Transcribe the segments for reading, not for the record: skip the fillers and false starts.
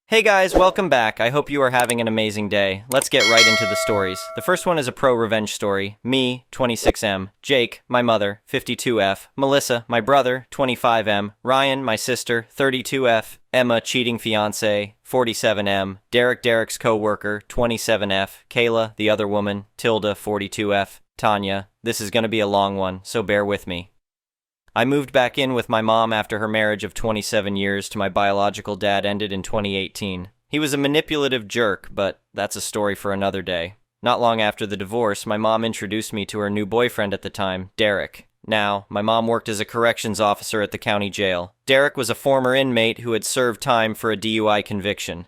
Hey guys, welcome back. I hope you are having an amazing day. Let's get right into the stories. The first one is a pro-revenge story. Me, 26M. Jake, my mother, 52F. Melissa, my brother, 25M. Ryan, my sister, 32F. Emma, cheating fiance, 47M. Derek's co-worker, 27F. Kayla, the other woman, Tilda, 42F. Tanya, this is gonna be a long one, so bear with me. I moved back in with my mom after her marriage of 27 years to my biological dad ended in 2018. He was a manipulative jerk, but that's a story for another day. Not long after the divorce, my mom introduced me to her new boyfriend at the time, Derek. Now, my mom worked as a corrections officer at the county jail. Derek was a former inmate who had served time for a DUI conviction.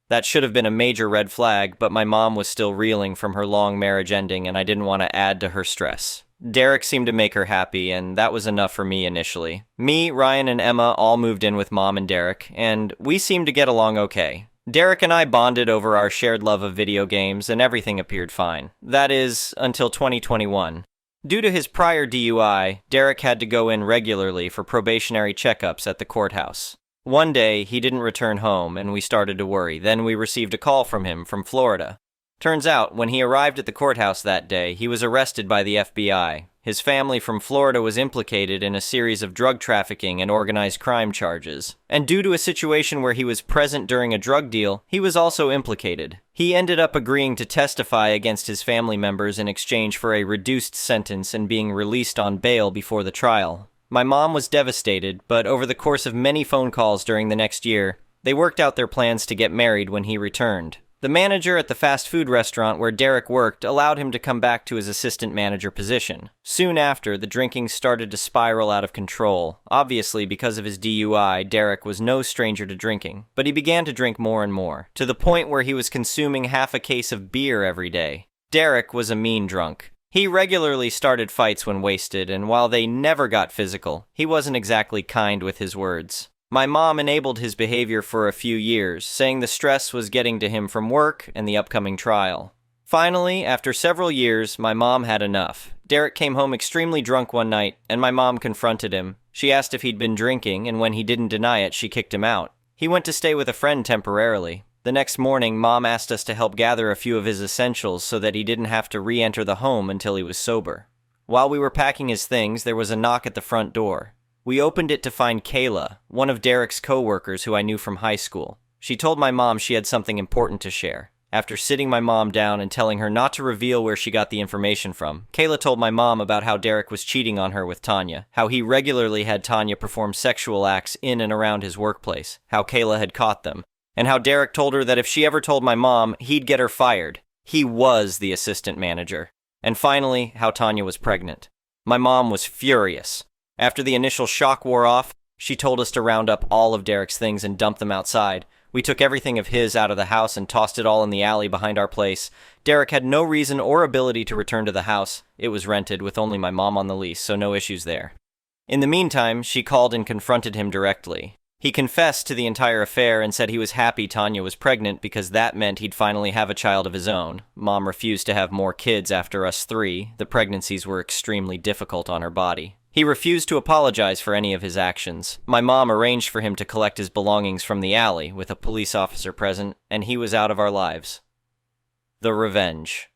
That should have been a major red flag, but my mom was still reeling from her long marriage ending and I didn't want to add to her stress. Derek seemed to make her happy, and that was enough for me initially. Me, Ryan, and Emma all moved in with Mom and Derek, and we seemed to get along okay. Derek and I bonded over our shared love of video games, and everything appeared fine. That is, until 2021. Due to his prior DUI, Derek had to go in regularly for probationary checkups at the courthouse. One day, he didn't return home, and we started to worry. Then we received a call from him from Florida. Turns out, when he arrived at the courthouse that day, he was arrested by the FBI. His family from Florida was implicated in a series of drug trafficking and organized crime charges. And due to a situation where he was present during a drug deal, he was also implicated. He ended up agreeing to testify against his family members in exchange for a reduced sentence and being released on bail before the trial. My mom was devastated, but over the course of many phone calls during the next year, they worked out their plans to get married when he returned. The manager at the fast food restaurant where Derek worked allowed him to come back to his assistant manager position. Soon after, the drinking started to spiral out of control. Obviously, because of his DUI, Derek was no stranger to drinking, but he began to drink more and more, to the point where he was consuming half a case of beer every day. Derek was a mean drunk. He regularly started fights when wasted, and while they never got physical, he wasn't exactly kind with his words. My mom enabled his behavior for a few years, saying the stress was getting to him from work and the upcoming trial. Finally, after several years, my mom had enough. Derek came home extremely drunk one night, and my mom confronted him. She asked if he'd been drinking, and when he didn't deny it, she kicked him out. He went to stay with a friend temporarily. The next morning, Mom asked us to help gather a few of his essentials so that he didn't have to re-enter the home until he was sober. While we were packing his things, there was a knock at the front door. We opened it to find Kayla, one of Derek's co-workers who I knew from high school. She told my mom she had something important to share. After sitting my mom down and telling her not to reveal where she got the information from, Kayla told my mom about how Derek was cheating on her with Tanya, how he regularly had Tanya perform sexual acts in and around his workplace, how Kayla had caught them, and how Derek told her that if she ever told my mom, he'd get her fired. He was the assistant manager. And finally, how Tanya was pregnant. My mom was furious. After the initial shock wore off, she told us to round up all of Derek's things and dump them outside. We took everything of his out of the house and tossed it all in the alley behind our place. Derek had no reason or ability to return to the house. It was rented with only my mom on the lease, so no issues there. In the meantime, she called and confronted him directly. He confessed to the entire affair and said he was happy Tanya was pregnant because that meant he'd finally have a child of his own. Mom refused to have more kids after us three. The pregnancies were extremely difficult on her body. He refused to apologize for any of his actions. My mom arranged for him to collect his belongings from the alley with a police officer present, and he was out of our lives. The revenge.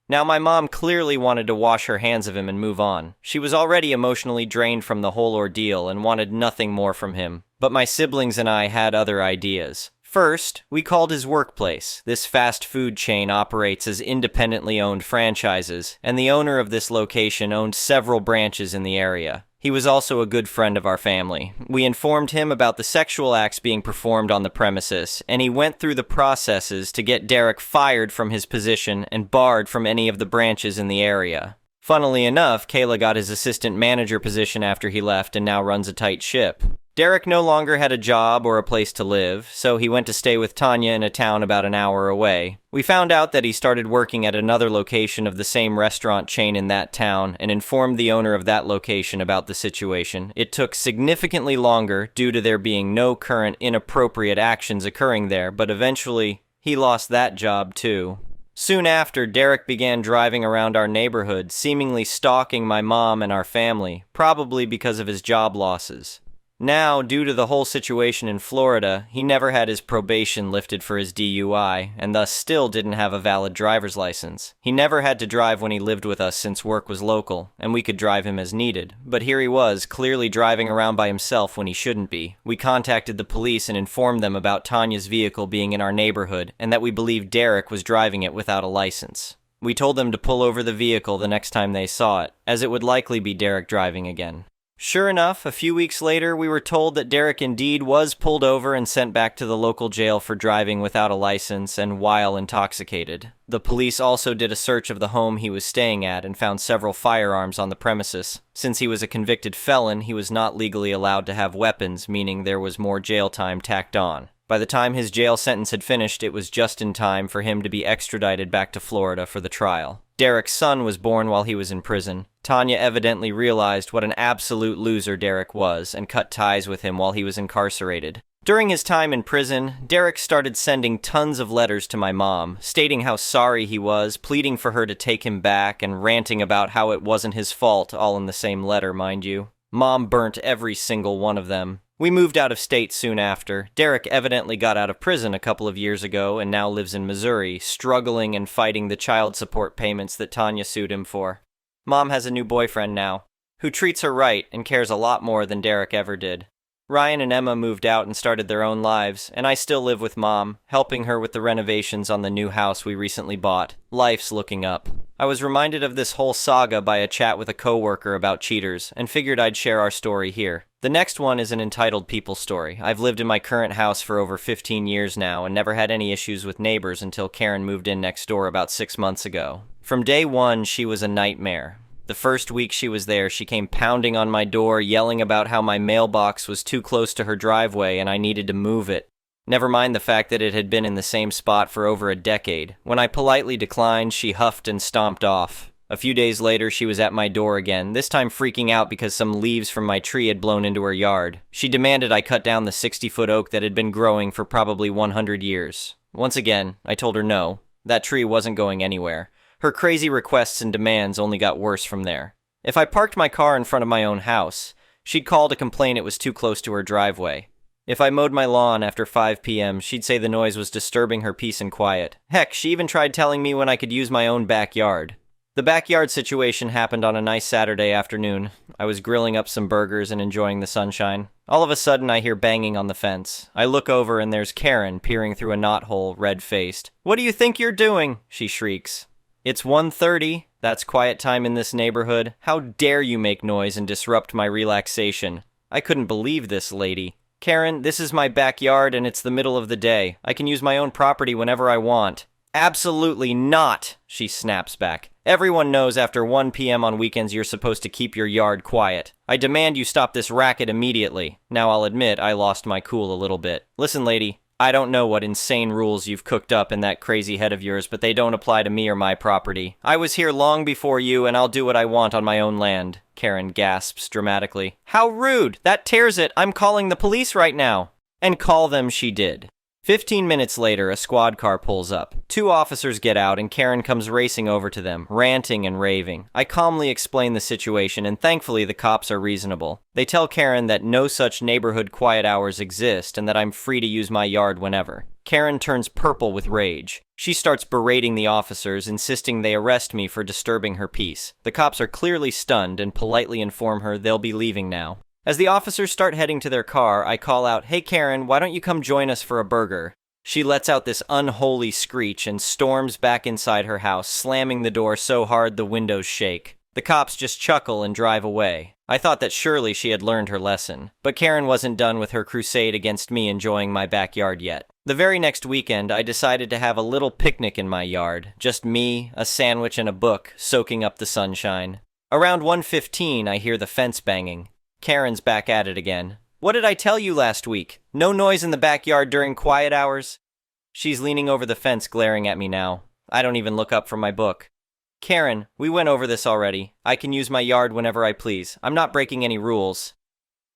Now, my mom clearly wanted to wash her hands of him and move on. She was already emotionally drained from the whole ordeal and wanted nothing more from him. But my siblings and I had other ideas. First, we called his workplace. This fast food chain operates as independently owned franchises, and the owner of this location owned several branches in the area. He was also a good friend of our family. We informed him about the sexual acts being performed on the premises, and he went through the processes to get Derek fired from his position and barred from any of the branches in the area. Funnily enough, Kayla got his assistant manager position after he left and now runs a tight ship. Derek no longer had a job or a place to live, so he went to stay with Tanya in a town about an hour away. We found out that he started working at another location of the same restaurant chain in that town and informed the owner of that location about the situation. It took significantly longer due to there being no current inappropriate actions occurring there, but eventually he lost that job too. Soon after, Derek began driving around our neighborhood, seemingly stalking my mom and our family, probably because of his job losses. Now, due to the whole situation in Florida, he never had his probation lifted for his DUI, and thus still didn't have a valid driver's license. He never had to drive when he lived with us since work was local, and we could drive him as needed. But here he was, clearly driving around by himself when he shouldn't be. We contacted the police and informed them about Tanya's vehicle being in our neighborhood, and that we believed Derek was driving it without a license. We told them to pull over the vehicle the next time they saw it, as it would likely be Derek driving again. Sure enough, a few weeks later, we were told that Derek indeed was pulled over and sent back to the local jail for driving without a license and while intoxicated. The police also did a search of the home he was staying at and found several firearms on the premises. Since he was a convicted felon, he was not legally allowed to have weapons, meaning there was more jail time tacked on. By the time his jail sentence had finished, it was just in time for him to be extradited back to Florida for the trial. Derek's son was born while he was in prison. Tanya evidently realized what an absolute loser Derek was and cut ties with him while he was incarcerated. During his time in prison, Derek started sending tons of letters to my mom, stating how sorry he was, pleading for her to take him back, and ranting about how it wasn't his fault, all in the same letter, mind you. Mom burnt every single one of them. We moved out of state soon after. Derek evidently got out of prison a couple of years ago and now lives in Missouri, struggling and fighting the child support payments that Tanya sued him for. Mom has a new boyfriend now, who treats her right and cares a lot more than Derek ever did. Ryan and Emma moved out and started their own lives, and I still live with Mom, helping her with the renovations on the new house we recently bought. Life's looking up. I was reminded of this whole saga by a chat with a coworker about cheaters, and figured I'd share our story here. The next one is an entitled people story. I've lived in my current house for over 15 years now and never had any issues with neighbors until Karen moved in next door about 6 months ago. From day one, she was a nightmare. The first week she was there, she came pounding on my door, yelling about how my mailbox was too close to her driveway and I needed to move it. Never mind the fact that it had been in the same spot for over a decade. When I politely declined, she huffed and stomped off. A few days later, she was at my door again, this time freaking out because some leaves from my tree had blown into her yard. She demanded I cut down the 60-foot oak that had been growing for probably 100 years. Once again, I told her no. That tree wasn't going anywhere. Her crazy requests and demands only got worse from there. If I parked my car in front of my own house, she'd call to complain it was too close to her driveway. If I mowed my lawn after 5 p.m., she'd say the noise was disturbing her peace and quiet. Heck, she even tried telling me when I could use my own backyard. The backyard situation happened on a nice Saturday afternoon. I was grilling up some burgers and enjoying the sunshine. All of a sudden, I hear banging on the fence. I look over and there's Karen peering through a knothole, red-faced. "What do you think you're doing?" she shrieks. "It's 1:30. That's quiet time in this neighborhood. How dare you make noise and disrupt my relaxation?" I couldn't believe this lady. "Karen, this is my backyard and it's the middle of the day. I can use my own property whenever I want." "Absolutely not," she snaps back. "Everyone knows after 1 p.m. on weekends you're supposed to keep your yard quiet. I demand you stop this racket immediately." Now I'll admit I lost my cool a little bit. "Listen, lady, I don't know what insane rules you've cooked up in that crazy head of yours, but they don't apply to me or my property. I was here long before you, and I'll do what I want on my own land," Karen gasps dramatically. "How rude! That tears it! I'm calling the police right now!" And call them she did. 15 minutes later, a squad car pulls up. 2 officers get out and Karen comes racing over to them, ranting and raving. I calmly explain the situation and thankfully the cops are reasonable. They tell Karen that no such neighborhood quiet hours exist and that I'm free to use my yard whenever. Karen turns purple with rage. She starts berating the officers, insisting they arrest me for disturbing her peace. The cops are clearly stunned and politely inform her they'll be leaving now. As the officers start heading to their car, I call out, "Hey Karen, why don't you come join us for a burger?" She lets out this unholy screech and storms back inside her house, slamming the door so hard the windows shake. The cops just chuckle and drive away. I thought that surely she had learned her lesson. But Karen wasn't done with her crusade against me enjoying my backyard yet. The very next weekend, I decided to have a little picnic in my yard. Just me, a sandwich, and a book, soaking up the sunshine. Around 1:15, I hear the fence banging. Karen's back at it again. "What did I tell you last week? No noise in the backyard during quiet hours?" She's leaning over the fence glaring at me now. I don't even look up from my book. "Karen, we went over this already. I can use my yard whenever I please. I'm not breaking any rules."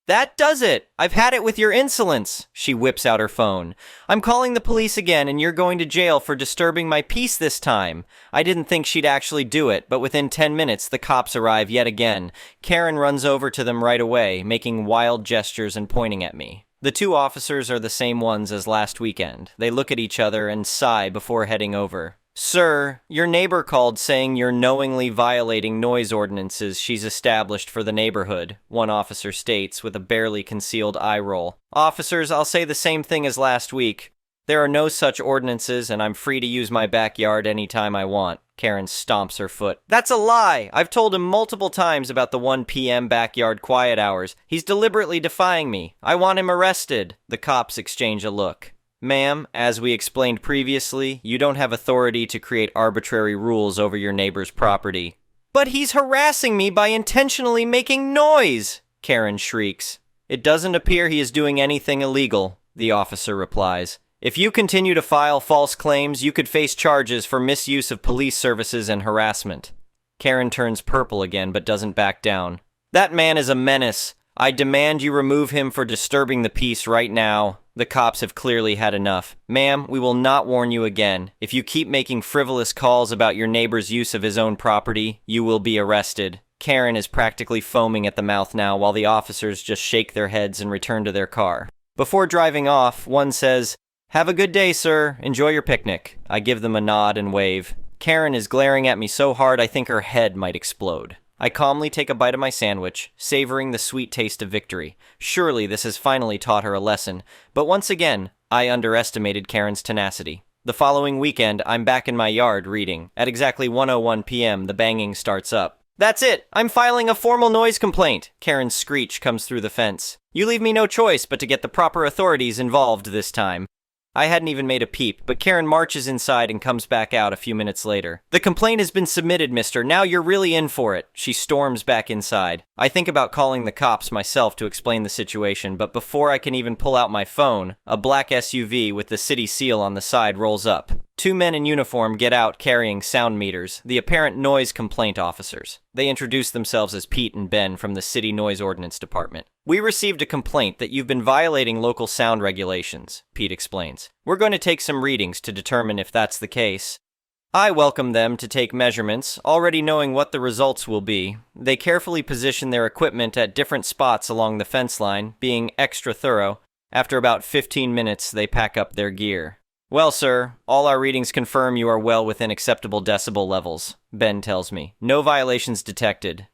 That does it! I've had it with your insolence! She whips out her phone. I'm calling the police again, and you're going to jail for disturbing my peace this time. I didn't think she'd actually do it, but within 10 minutes, the cops arrive yet again. Karen runs over to them right away, making wild gestures and pointing at me. The two officers are the same ones as last weekend. They look at each other and sigh before heading over. Sir, your neighbor called saying you're knowingly violating noise ordinances she's established for the neighborhood, one officer states with a barely concealed eye roll. Officers, I'll say the same thing as last week. There are no such ordinances, and I'm free to use my backyard anytime I want. Karen stomps her foot. That's a lie! I've told him multiple times about the 1 p.m. backyard quiet hours. He's deliberately defying me. I want him arrested. The cops exchange a look. Ma'am, as we explained previously, you don't have authority to create arbitrary rules over your neighbor's property. But he's harassing me by intentionally making noise! Karen shrieks. It doesn't appear he is doing anything illegal, the officer replies. If you continue to file false claims, you could face charges for misuse of police services and harassment. Karen turns purple again, but doesn't back down. That man is a menace. I demand you remove him for disturbing the peace right now. The cops have clearly had enough. Ma'am, we will not warn you again. If you keep making frivolous calls about your neighbor's use of his own property, you will be arrested. Karen is practically foaming at the mouth now, while the officers just shake their heads and return to their car. Before driving off, one says, "Have a good day, sir. Enjoy your picnic." I give them a nod and wave. Karen is glaring at me so hard I think her head might explode. I calmly take a bite of my sandwich, savoring the sweet taste of victory. Surely this has finally taught her a lesson. But once again, I underestimated Karen's tenacity. The following weekend, I'm back in my yard reading. At exactly 1:01 p.m., the banging starts up. That's it! I'm filing a formal noise complaint! Karen's screech comes through the fence. You leave me no choice but to get the proper authorities involved this time. I hadn't even made a peep, but Karen marches inside and comes back out a few minutes later. The complaint has been submitted, mister. Now you're really in for it. She storms back inside. I think about calling the cops myself to explain the situation, but before I can even pull out my phone, a black SUV with the city seal on the side rolls up. Two men in uniform get out carrying sound meters, the apparent noise complaint officers. They introduce themselves as Pete and Ben from the City Noise Ordinance Department. We received a complaint that you've been violating local sound regulations, Pete explains. We're going to take some readings to determine if that's the case. I welcome them to take measurements, already knowing what the results will be. They carefully position their equipment at different spots along the fence line, being extra thorough. After about 15 minutes, they pack up their gear. Well, sir, all our readings confirm you are well within acceptable decibel levels, Ben tells me. No violations detected.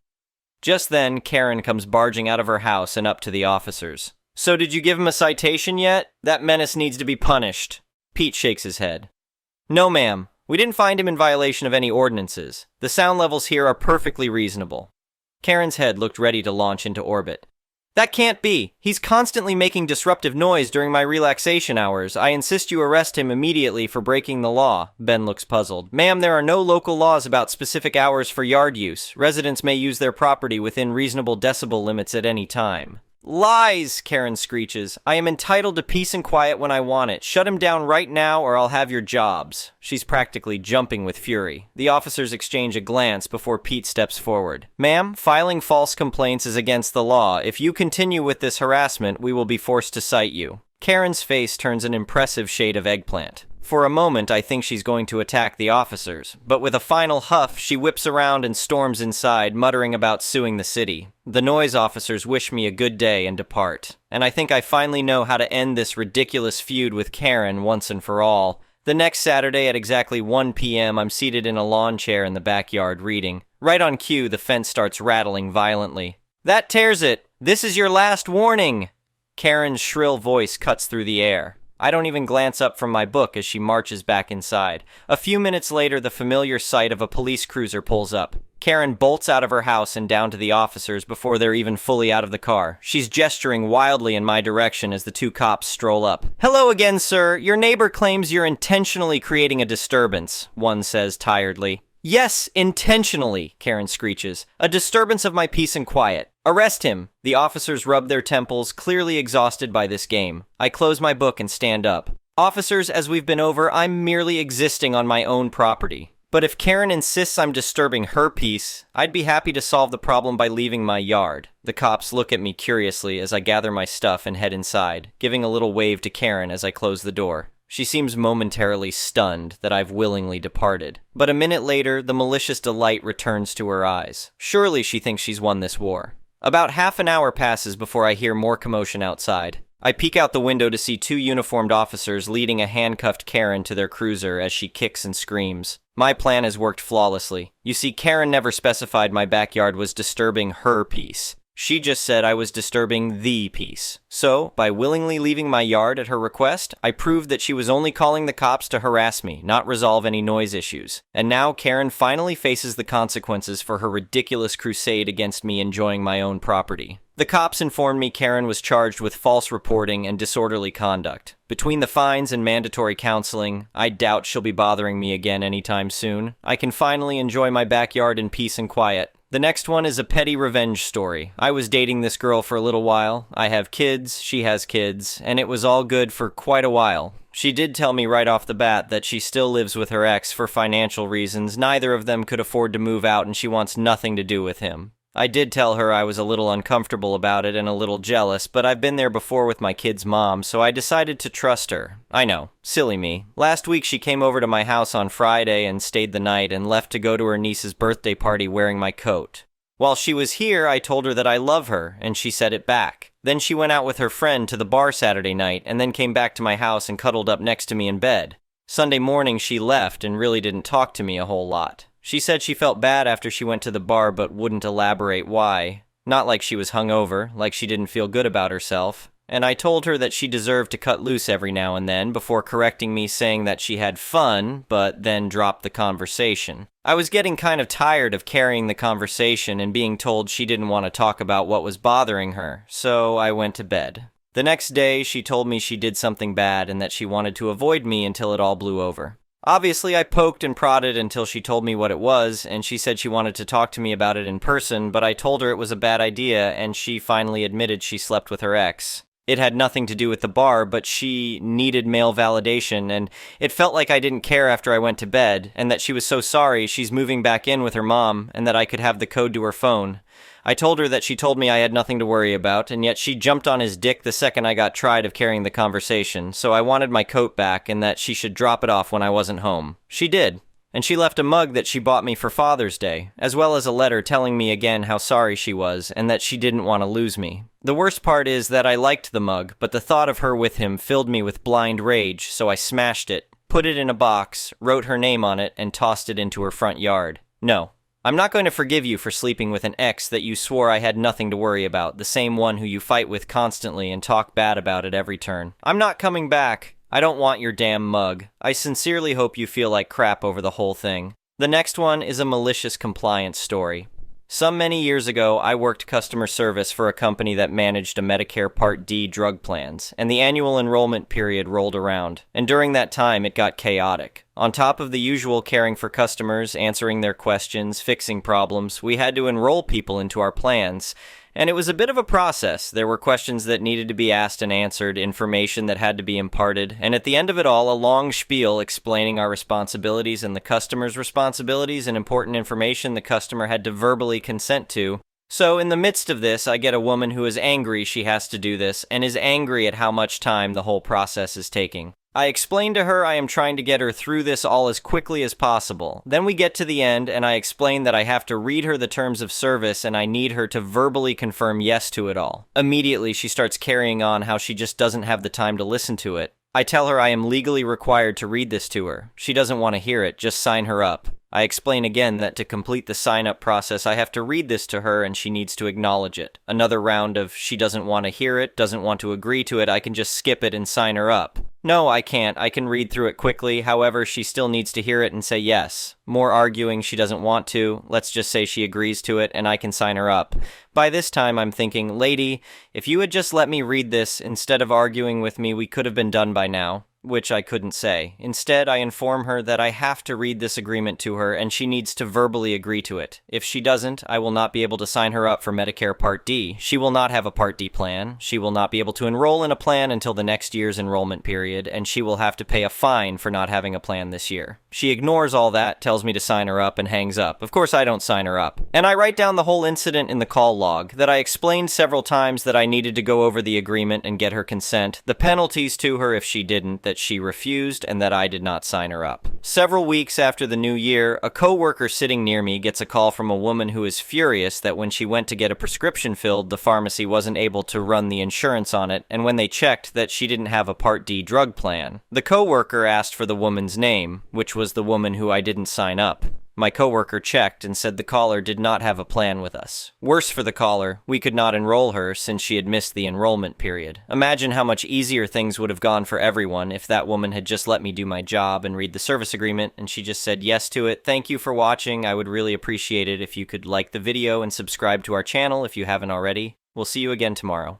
Just then, Karen comes barging out of her house and up to the officers. So did you give him a citation yet? That menace needs to be punished. Pete shakes his head. No, ma'am. We didn't find him in violation of any ordinances. The sound levels here are perfectly reasonable. Karen's head looked ready to launch into orbit. That can't be. He's constantly making disruptive noise during my relaxation hours. I insist you arrest him immediately for breaking the law. Ben looks puzzled. Ma'am, there are no local laws about specific hours for yard use. Residents may use their property within reasonable decibel limits at any time. Lies, Karen screeches. I am entitled to peace and quiet when I want it. Shut him down right now or I'll have your jobs. She's practically jumping with fury. The officers exchange a glance before Pete steps forward. Ma'am, filing false complaints is against the law. If you continue with this harassment, we will be forced to cite you. Karen's face turns an impressive shade of eggplant. For a moment, I think she's going to attack the officers, but with a final huff, she whips around and storms inside, muttering about suing the city. The noise officers wish me a good day and depart, and I think I finally know how to end this ridiculous feud with Karen once and for all. The next Saturday at exactly 1 p.m., I'm seated in a lawn chair in the backyard reading. Right on cue, the fence starts rattling violently. That tears it! This is your last warning! Karen's shrill voice cuts through the air. I don't even glance up from my book as she marches back inside. A few minutes later, the familiar sight of a police cruiser pulls up. Karen bolts out of her house and down to the officers before they're even fully out of the car. She's gesturing wildly in my direction as the two cops stroll up. Hello again, sir. Your neighbor claims you're intentionally creating a disturbance, one says tiredly. Yes, intentionally, Karen screeches. A disturbance of my peace and quiet. Arrest him. The officers rub their temples, clearly exhausted by this game. I close my book and stand up. Officers, as we've been over, I'm merely existing on my own property. But if Karen insists I'm disturbing her peace, I'd be happy to solve the problem by leaving my yard. The cops look at me curiously as I gather my stuff and head inside, giving a little wave to Karen as I close the door. She seems momentarily stunned that I've willingly departed. But a minute later, the malicious delight returns to her eyes. Surely she thinks she's won this war. About half an hour passes before I hear more commotion outside. I peek out the window to see two uniformed officers leading a handcuffed Karen to their cruiser as she kicks and screams. My plan has worked flawlessly. You see, Karen never specified my backyard was disturbing her peace. She just said I was disturbing the peace. So, by willingly leaving my yard at her request, I proved that she was only calling the cops to harass me, not resolve any noise issues. And now Karen finally faces the consequences for her ridiculous crusade against me enjoying my own property. The cops informed me Karen was charged with false reporting and disorderly conduct. Between the fines and mandatory counseling, I doubt she'll be bothering me again anytime soon. I can finally enjoy my backyard in peace and quiet. The next one is a petty revenge story. I was dating this girl for a little while. I have kids, she has kids, and it was all good for quite a while. She did tell me right off the bat that she still lives with her ex for financial reasons. Neither of them could afford to move out and she wants nothing to do with him. I did tell her I was a little uncomfortable about it and a little jealous, but I've been there before with my kid's mom, so I decided to trust her. I know, silly me. Last week she came over to my house on Friday and stayed the night and left to go to her niece's birthday party wearing my coat. While she was here, I told her that I love her, and she said it back. Then she went out with her friend to the bar Saturday night and then came back to my house and cuddled up next to me in bed. Sunday morning she left and really didn't talk to me a whole lot. She said she felt bad after she went to the bar but wouldn't elaborate why. Not like she was hungover, like she didn't feel good about herself. And I told her that she deserved to cut loose every now and then before correcting me saying that she had fun, but then dropped the conversation. I was getting kind of tired of carrying the conversation and being told she didn't want to talk about what was bothering her, so I went to bed. The next day, she told me she did something bad and that she wanted to avoid me until it all blew over. Obviously, I poked and prodded until she told me what it was, and she said she wanted to talk to me about it in person, but I told her it was a bad idea, and she finally admitted she slept with her ex. It had nothing to do with the bar, but she needed male validation, and it felt like I didn't care after I went to bed, and that she was so sorry she's moving back in with her mom, and that I could have the code to her phone. I told her that she told me I had nothing to worry about, and yet she jumped on his dick the second I got tired of carrying the conversation, so I wanted my coat back and that she should drop it off when I wasn't home. She did. And she left a mug that she bought me for Father's Day, as well as a letter telling me again how sorry she was and that she didn't want to lose me. The worst part is that I liked the mug, but the thought of her with him filled me with blind rage, so I smashed it, put it in a box, wrote her name on it, and tossed it into her front yard. No. I'm not going to forgive you for sleeping with an ex that you swore I had nothing to worry about, the same one who you fight with constantly and talk bad about at every turn. I'm not coming back. I don't want your damn mug. I sincerely hope you feel like crap over the whole thing. The next one is a malicious compliance story. Some many years ago, I worked customer service for a company that managed a Medicare Part D drug plans, and the annual enrollment period rolled around, and during that time it got chaotic. On top of the usual caring for customers, answering their questions, fixing problems, we had to enroll people into our plans, and it was a bit of a process. There were questions that needed to be asked and answered, information that had to be imparted, and at the end of it all, a long spiel explaining our responsibilities and the customer's responsibilities and important information the customer had to verbally consent to. So in the midst of this, I get a woman who is angry she has to do this, and is angry at how much time the whole process is taking. I explain to her I am trying to get her through this all as quickly as possible. Then we get to the end, and I explain that I have to read her the terms of service and I need her to verbally confirm yes to it all. Immediately, she starts carrying on how she just doesn't have the time to listen to it. I tell her I am legally required to read this to her. She doesn't want to hear it, just sign her up. I explain again that to complete the sign-up process, I have to read this to her and she needs to acknowledge it. Another round of she doesn't want to hear it, doesn't want to agree to it, I can just skip it and sign her up. No, I can't. I can read through it quickly. However, she still needs to hear it and say yes. More arguing, she doesn't want to. Let's just say she agrees to it and I can sign her up. By this time, I'm thinking, lady, if you had just let me read this instead of arguing with me, we could have been done by now. which I couldn't say. Instead, I inform her that I have to read this agreement to her and she needs to verbally agree to it. If she doesn't, I will not be able to sign her up for Medicare Part D. She will not have a Part D plan. She will not be able to enroll in a plan until the next year's enrollment period, and she will have to pay a fine for not having a plan this year. She ignores all that, tells me to sign her up, and hangs up. Of course, I don't sign her up. And I write down the whole incident in the call log, that I explained several times that I needed to go over the agreement and get her consent, the penalties to her if she didn't, that she refused, and that I did not sign her up. Several weeks after the new year, a coworker sitting near me gets a call from a woman who is furious that when she went to get a prescription filled, the pharmacy wasn't able to run the insurance on it, and when they checked, that she didn't have a Part D drug plan. The coworker asked for the woman's name, which was the woman who I didn't sign up. My coworker checked and said the caller did not have a plan with us. Worse for the caller, we could not enroll her since she had missed the enrollment period. Imagine how much easier things would have gone for everyone if that woman had just let me do my job and read the service agreement, and she just said yes to it. Thank you for watching. I would really appreciate it if you could like the video and subscribe to our channel if you haven't already. We'll see you again tomorrow.